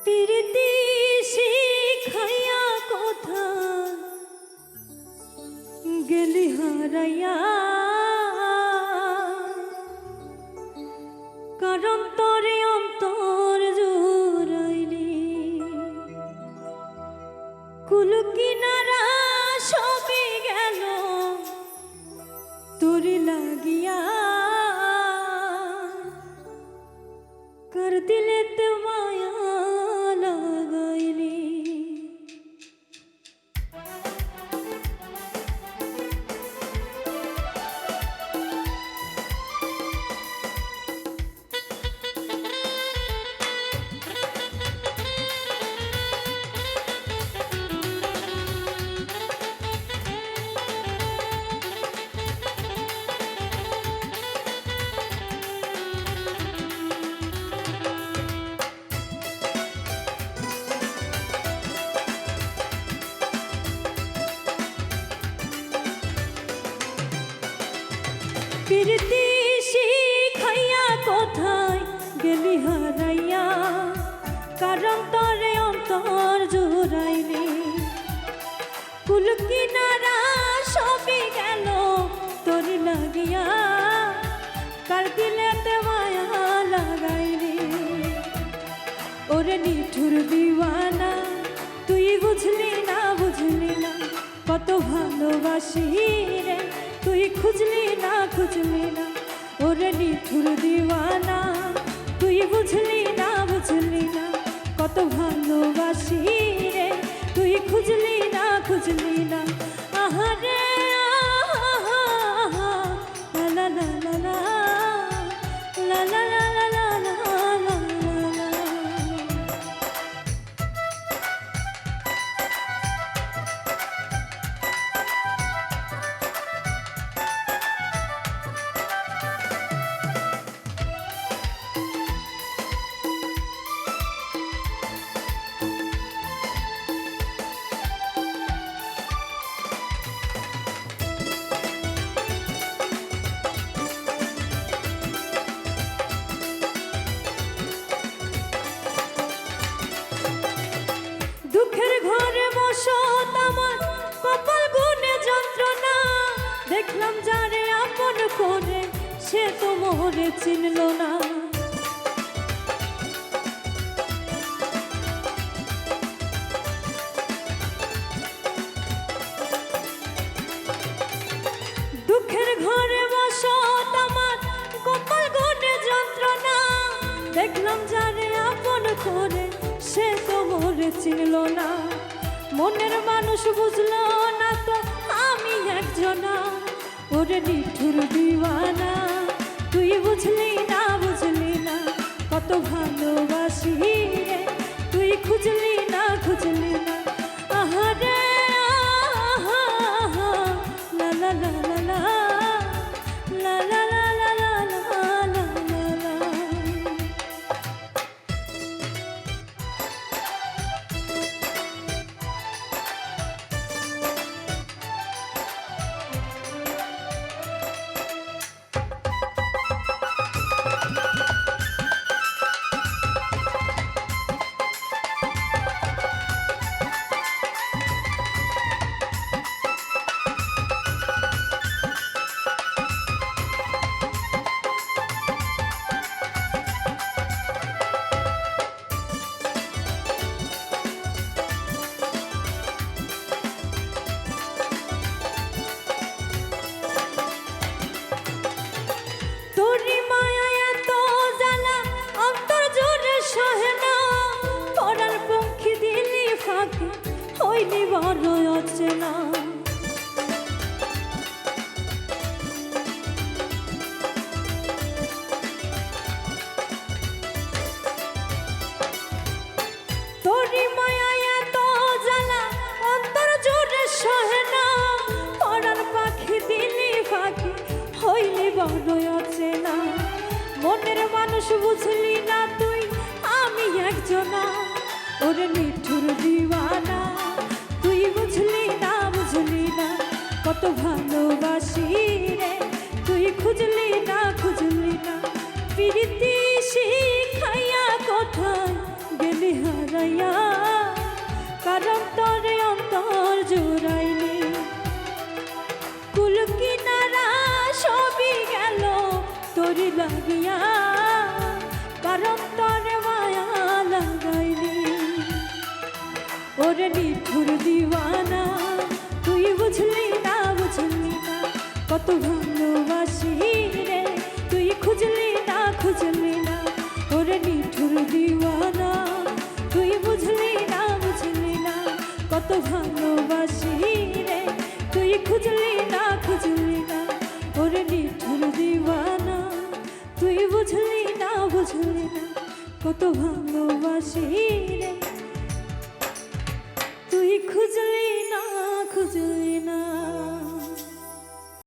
প্রীতি শিখাইয়া কোথায় গেলি হারাইয়া, কারণ তোরে অন্তর জুড়াইলি কুল কিনারা সবই গেল তোরে লাগিয়া, কার দিলেতে মায়া লাগাইলি। প্রীতি শিখাইয়া কোথায় গেলি হারাইয়া, কারণ তোরে অন্তর জুড়াইলি কুল কিনারা সবই গেল তোর লাগিয়া, কার দিলেতে মায়া লাগাইলি। ওরে নিঠুর দিওয়ানা তুই বুঝলি না কত ভালোবাসি রে, তুই খুঁজলি না ওরে নিঠুর দিওয়ানা তুই বুঝলি না কত ভালোবাসি রে, তুই খুঁজলি না আহারে আহা লা লা লা লা লা লা লা লা লা লা লা। দুঃখের ঘরে বসত আমার কপাল গুনে যন্ত্রণা, দেখলাম যারে আপন করে সে তো মোরে চিনল না। দুঃখের ঘরে বসত আমার কপাল গুনে যন্ত্রণা, দেখলাম যারে আপন করে সে তো মোরে চিনল না। মনের মানুষ বুঝলো না তো আমি একজনা, ওরে নিঠুর দিওয়ানা তুই বুঝলি না কত ভালোবাসি রে, তুই খুঁজলি না আহারে আহা আহা লা লা লা লা লা লা লা লা লা লা লা লা। হইলি বড় অচেনা, তোরি মায়া এত জ্বালা অন্তর জুড়ে সহে না, পরার পাখি দিলি ফাঁকি হইলি বড় অচেনা। মনের মানুষ বুঝলি না তুই আমি একজনা, ওরে নিঠুর দিওয়ানা তুই বুঝলি না কত ভালোবাসি রে, তুই খুঁজলি না প্রীতি শিখাইয়া কোথায় গেলি হারা। লাগাইয়া, কারণ তরে অন্তর জুড়াইনি। কুল কিনারা সবই গেল তোরি লাগিয়া, কারণ তরে মায়া লাগাইনি। ওরে নিঠুর দিওয়ানা, তুই বুঝলি না বুঝলি না কত ভালোবাসি রে, তুই খুঁজলি না খুঁজলি না। ওরে নিঠুর দিওয়ানা, তুই বুঝলি না বুঝলি না কত ভালোবাসি রে, তুই খুঁজলি না খুঁজলি না। ওরে নিঠুর দিওয়ানা, তুই বুঝলি না বুঝলি না কত ভালোবাসি রে, তুই খুঁজলি না খুঁজলি না।